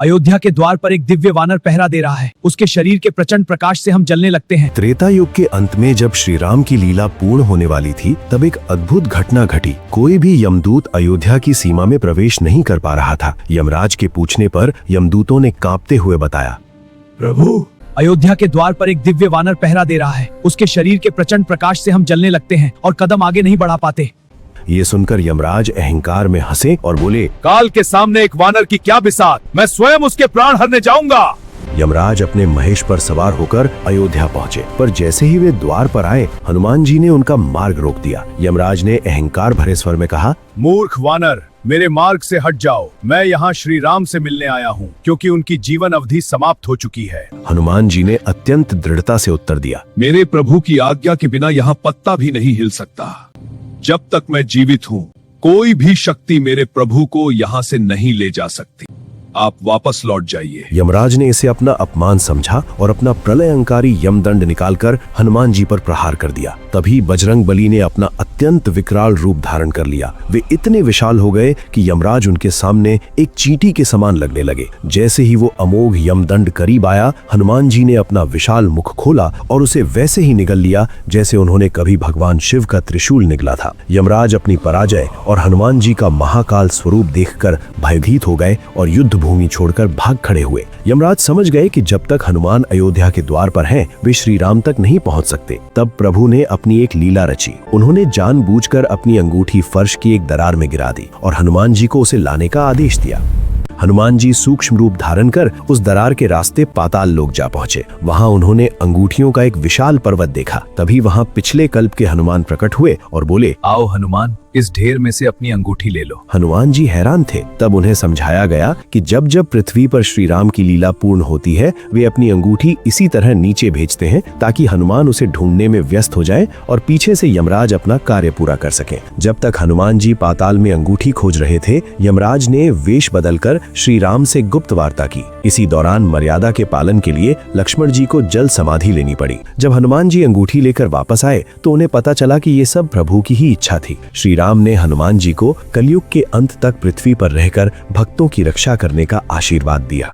अयोध्या के द्वार पर एक दिव्य वानर पहरा दे रहा है। उसके शरीर के प्रचंड प्रकाश से हम जलने लगते हैं। त्रेता युग के अंत में जब श्री राम की लीला पूर्ण होने वाली थी, तब एक अद्भुत घटना घटी। कोई भी यमदूत अयोध्या की सीमा में प्रवेश नहीं कर पा रहा था। यमराज के पूछने पर यमदूतों ने कांपते हुए बताया, प्रभु, अयोध्या के द्वार पर एक दिव्य वानर पहरा दे रहा है। उसके शरीर के प्रचंड प्रकाश से हम जलने लगते हैं और कदम आगे नहीं बढ़ा पाते। ये सुनकर यमराज अहंकार में हंसे और बोले, काल के सामने एक वानर की क्या बिसात, मैं स्वयं उसके प्राण हरने जाऊंगा। यमराज अपने महेश पर सवार होकर अयोध्या पहुँचे, पर जैसे ही वे द्वार पर आए, हनुमान जी ने उनका मार्ग रोक दिया। यमराज ने अहंकार भरे स्वर में कहा, मूर्ख वानर, मेरे मार्ग से हट जाओ। मैं यहाँ श्री राम से मिलने आया हूँ, क्योंकि उनकी जीवन अवधि समाप्त हो चुकी है। हनुमान जी ने अत्यंत दृढ़ता से उत्तर दिया, मेरे प्रभु की आज्ञा के बिना यहाँ पत्ता भी नहीं हिल सकता। जब तक मैं जीवित हूँ, कोई भी शक्ति मेरे प्रभु को यहाँ से नहीं ले जा सकती। आप वापस लौट जाइए। यमराज ने इसे अपना अपमान समझा और अपना प्रलयंकारी यमदंड निकालकर हनुमान जी पर प्रहार कर दिया। तभी बजरंग बली ने अपना अत्यंत विकराल रूप धारण कर लिया। वे इतने विशाल हो गए कि यमराज उनके सामने एक चींटी के समान लगने लगे। जैसे ही वो अमोघ यमदंड करीब आया, हनुमान जी ने अपना विशाल मुख खोला और उसे वैसे ही निगल लिया जैसे उन्होंने कभी भगवान शिव का त्रिशूल निगला था। यमराज अपनी पराजय और हनुमान जी का महाकाल स्वरूप देखकर भयभीत हो गए और युद्ध भूमि छोड़कर भाग खड़े हुए। यमराज समझ गए कि जब तक हनुमान अयोध्या के द्वार पर हैं, वे श्री राम तक नहीं पहुंच सकते। तब प्रभु ने अपनी एक लीला रची। उन्होंने जानबूझकर अपनी अंगूठी फर्श की एक दरार में गिरा दी और हनुमान जी को उसे लाने का आदेश दिया। हनुमान जी सूक्ष्म रूप धारण कर उस दरार के रास्ते पाताल लोक जा पहुंचे। वहां उन्होंने अंगूठियों का एक विशाल पर्वत देखा। तभी वहां पिछले कल्प के हनुमान प्रकट हुए और बोले, आओ हनुमान, इस ढेर में से अपनी अंगूठी ले लो। हनुमान जी हैरान थे। तब उन्हें समझाया गया कि जब जब पृथ्वी पर श्री राम की लीला पूर्ण होती है, वे अपनी अंगूठी इसी तरह नीचे भेजते हैं ताकि हनुमान उसे ढूंढने में व्यस्त हो जाएं और पीछे से यमराज अपना कार्य पूरा कर सकें। जब तक हनुमान जी पाताल में अंगूठी खोज रहे थे, यमराज ने वेश बदलकर श्री राम से गुप्त वार्ता की। इसी दौरान मर्यादा के पालन के लिए लक्ष्मण जी को जल समाधि लेनी पड़ी। जब हनुमान जी अंगूठी लेकर वापस आए तो उन्हें पता चला कि ये सब प्रभु की ही इच्छा थी। श्री राम ने हनुमान जी को कलयुग के अंत तक पृथ्वी पर रहकर भक्तों की रक्षा करने का आशीर्वाद दिया।